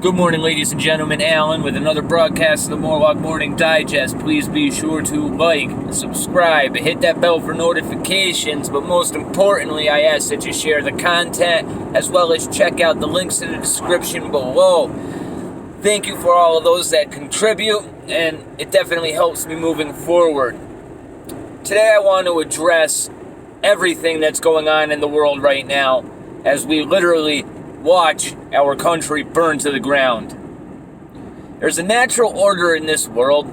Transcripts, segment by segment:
Good morning, ladies and gentlemen. Alan with another broadcast of the Morlock Morning Digest. Please be sure to like, subscribe, hit that bell for notifications, but most importantly, I ask that you share the content as well as check out the links in the description below. Thank you for all of those that contribute, and it definitely helps me moving forward. Today I want to address everything that's going on in the world right now as we literally watch our country burn to the ground. There's a natural order in this world,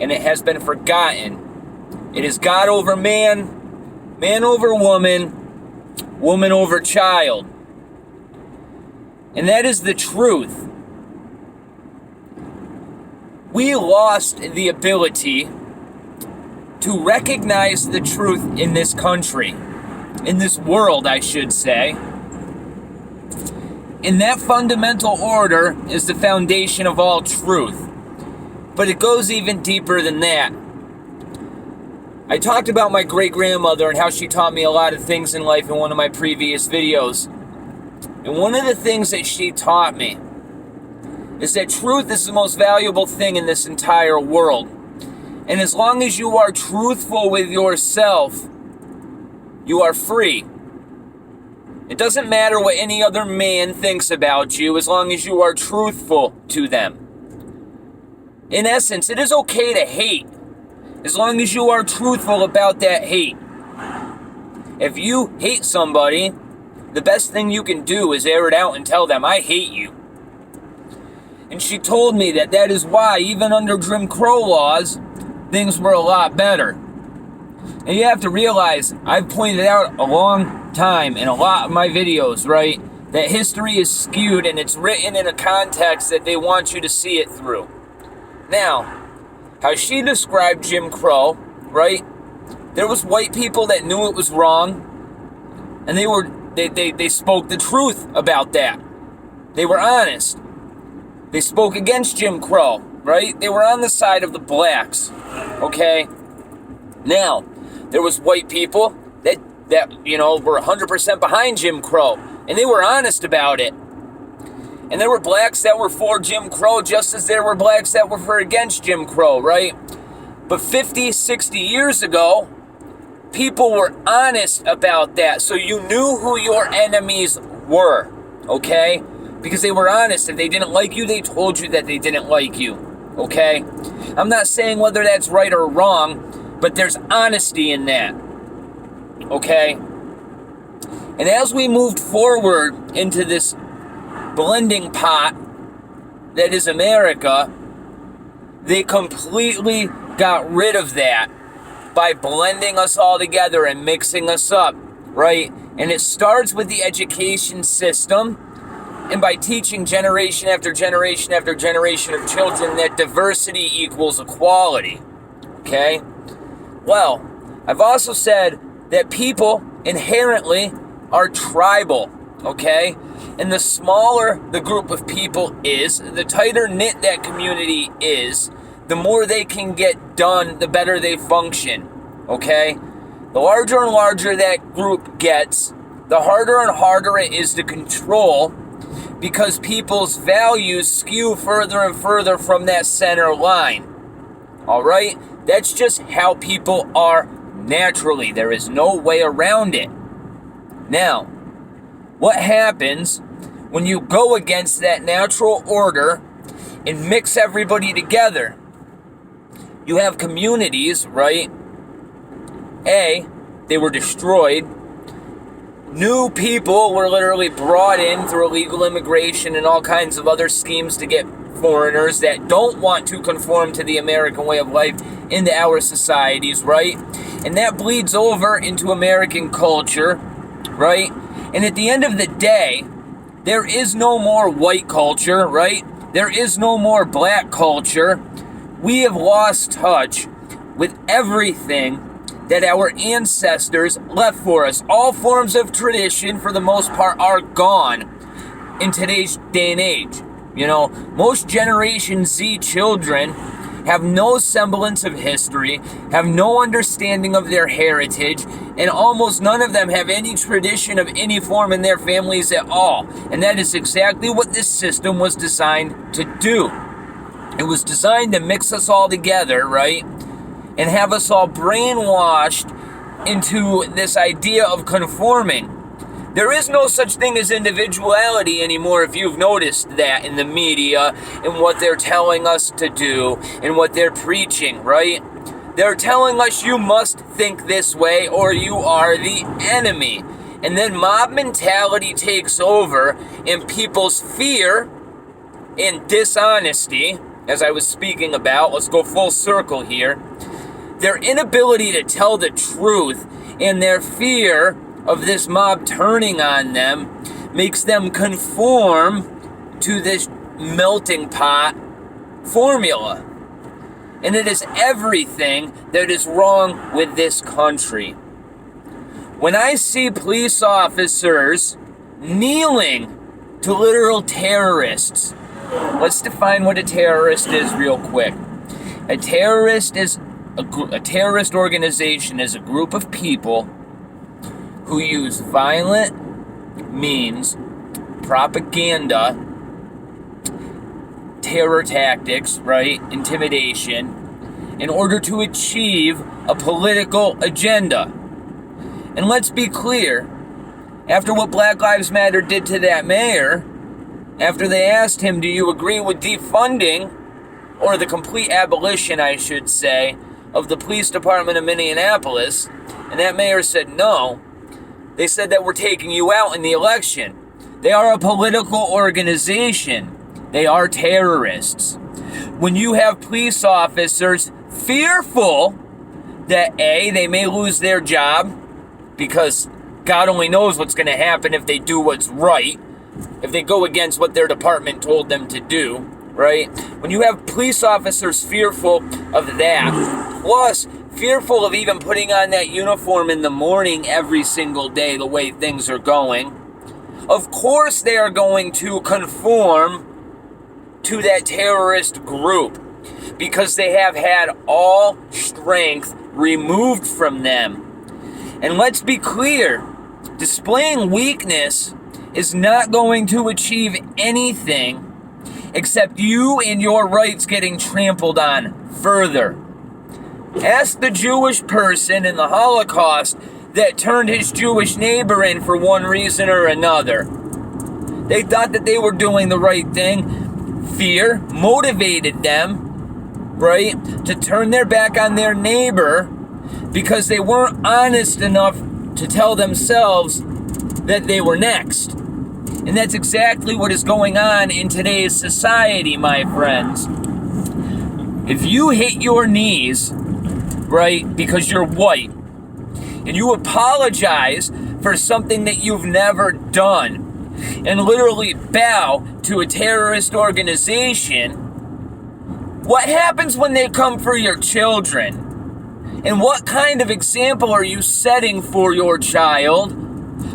and it has been forgotten. It is God over man, man over woman, woman over child. And that is the truth. We lost the ability to recognize the truth in this country, in this world, I should say. And that fundamental order is the foundation of all truth. But it goes even deeper than that. I talked about my great-grandmother and how she taught me a lot of things in life in one of my previous videos. And one of the things that she taught me is that truth is the most valuable thing in this entire world. And as long as you are truthful with yourself, you are free. It doesn't matter what any other man thinks about you as long as you are truthful to them. In essence, it is okay to hate as long as you are truthful about that hate. If you hate somebody, the best thing you can do is air it out and tell them, I hate you. And she told me that that is why, even under Jim Crow laws, things were a lot better. And you have to realize, I've pointed out a long time in a lot of my videos, right, that history is skewed and it's written in a context that they want you to see it through. Now, how she described Jim Crow, right, there was white people that knew it was wrong, and they spoke the truth about that. They were honest. They spoke against Jim Crow, right? They were on the side of the blacks, okay? Now, there was white people that were 100% behind Jim Crow, and they were honest about it. And there were blacks that were for Jim Crow just as there were blacks that were for against Jim Crow, right? But 50, 60 years ago, people were honest about that, so you knew who your enemies were, okay? Because they were honest. If they didn't like you, they told you that they didn't like you, okay? I'm not saying whether that's right or wrong, but there's honesty in that, okay? And as we moved forward into this blending pot that is America, they completely got rid of that by blending us all together and mixing us up, right? And it starts with the education system, and by teaching generation after generation after generation of children that diversity equals equality, okay? Well, I've also said that people inherently are tribal, okay? And the smaller the group of people is, the tighter knit that community is, the more they can get done, the better they function, okay? The larger and larger that group gets, the harder and harder it is to control, because people's values skew further and further from that center line, all right? That's just how people are naturally. There is no way around it. Now, what happens when you go against that natural order and mix everybody together? You have communities, right? They were destroyed. New people were literally brought in through illegal immigration and all kinds of other schemes to get foreigners that don't want to conform to the American way of life into our societies, right? And that bleeds over into American culture, right? And at the end of the day, there is no more white culture, right? There is no more black culture. We have lost touch with everything that our ancestors left for us. All forms of tradition, for the most part, are gone in today's day and age. You know, most Generation Z children have no semblance of history, have no understanding of their heritage, and almost none of them have any tradition of any form in their families at all. And that is exactly what this system was designed to do. It was designed to mix us all together, right? And have us all brainwashed into this idea of conforming. There is no such thing as individuality anymore, if you've noticed that in the media and what they're telling us to do and what they're preaching, right? They're telling us you must think this way or you are the enemy. And then mob mentality takes over, and people's fear and dishonesty, as I was speaking about, let's go full circle here, their inability to tell the truth and their fear of this mob turning on them makes them conform to this melting pot formula. And it is everything that is wrong with this country. When I see police officers kneeling to literal terrorists, let's define what a terrorist is real quick. A terrorist organization is a group of people who use violent means, propaganda, terror tactics, right, intimidation, in order to achieve a political agenda. And let's be clear, after what Black Lives Matter did to that mayor, after they asked him, do you agree with defunding, or the complete abolition, I should say, of the police department of Minneapolis, and that mayor said no, they said that we're taking you out in the election. They are a political organization. They are terrorists. When you have police officers fearful that A, they may lose their job, because God only knows what's going to happen if they do what's right, if they go against what their department told them to do, right? When you have police officers fearful of that, plus fearful of even putting on that uniform in the morning every single day the way things are going, of course they are going to conform to that terrorist group because they have had all strength removed from them. And let's be clear, displaying weakness is not going to achieve anything except you and your rights getting trampled on further. Ask the Jewish person in the Holocaust that turned his Jewish neighbor in for one reason or another. They thought that they were doing the right thing. Fear motivated them, right, to turn their back on their neighbor because they weren't honest enough to tell themselves that they were next. And that's exactly what is going on in today's society, my friends. If you hit your knees, right, because you're white, and you apologize for something that you've never done, and literally bow to a terrorist organization, what happens when they come for your children? And what kind of example are you setting for your child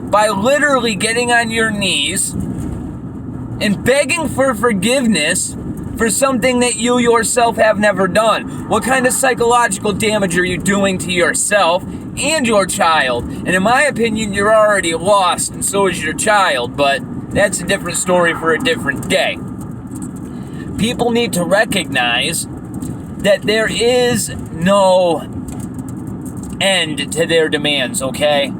by literally getting on your knees and begging for forgiveness for something that you yourself have never done? What kind of psychological damage are you doing to yourself and your child? And in my opinion, you're already lost, and so is your child, but that's a different story for a different day. People need to recognize that there is no end to their demands, okay?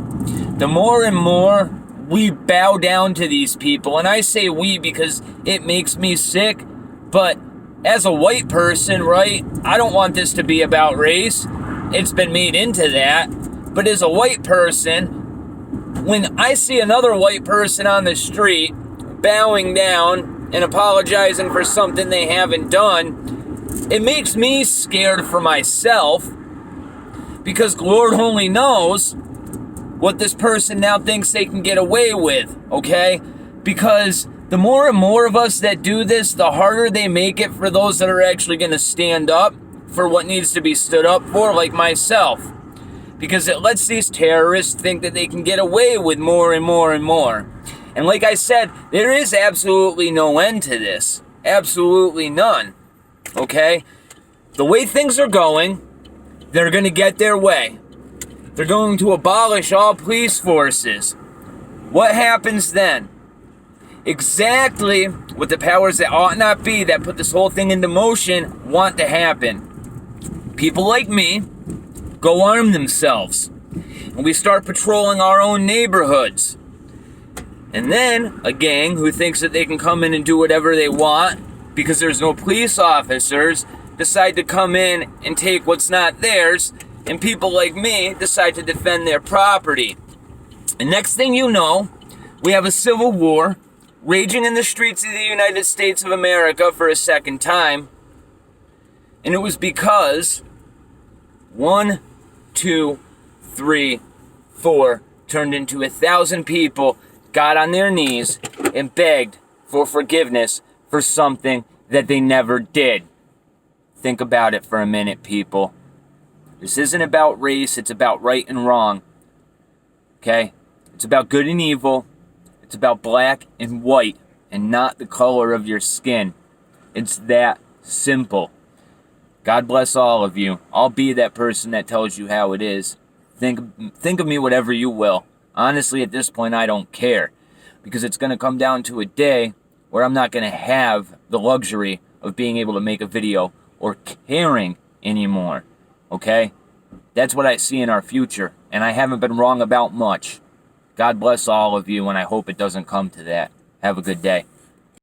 The more and more we bow down to these people, and I say we because it makes me sick, but as a white person, right, I don't want this to be about race. It's been made into that. But as a white person, when I see another white person on the street bowing down and apologizing for something they haven't done, it makes me scared for myself, because Lord only knows what this person now thinks they can get away with, okay? Because the more and more of us that do this, the harder they make it for those that are actually going to stand up for what needs to be stood up for, like myself. Because it lets these terrorists think that they can get away with more and more and more. And like I said, there is absolutely no end to this. Absolutely none. Okay? the way things are going, they're going to get their way. They're going to abolish all police forces. What happens then? Exactly what the powers that ought not be, that put this whole thing into motion, want to happen. People like me go arm themselves. And we start patrolling our own neighborhoods. And then a gang who thinks that they can come in and do whatever they want because there's no police officers decide to come in and take what's not theirs, and people like me decide to defend their property. And next thing you know, we have a civil war raging in the streets of the United States of America for a second time. And it was because 1, 2, 3, 4 turned into 1,000 people got on their knees and begged for forgiveness for something that they never did. Think about it for a minute, people. This isn't about race, it's about right and wrong. Okay? It's about good and evil. It's about black and white, and not the color of your skin. It's that simple. God bless all of you. I'll be that person that tells you how it is. Think of me whatever you will. Honestly, at this point, I don't care. Because it's going to come down to a day where I'm not going to have the luxury of being able to make a video or caring anymore. Okay? That's what I see in our future. And I haven't been wrong about much. God bless all of you, and I hope it doesn't come to that. Have a good day.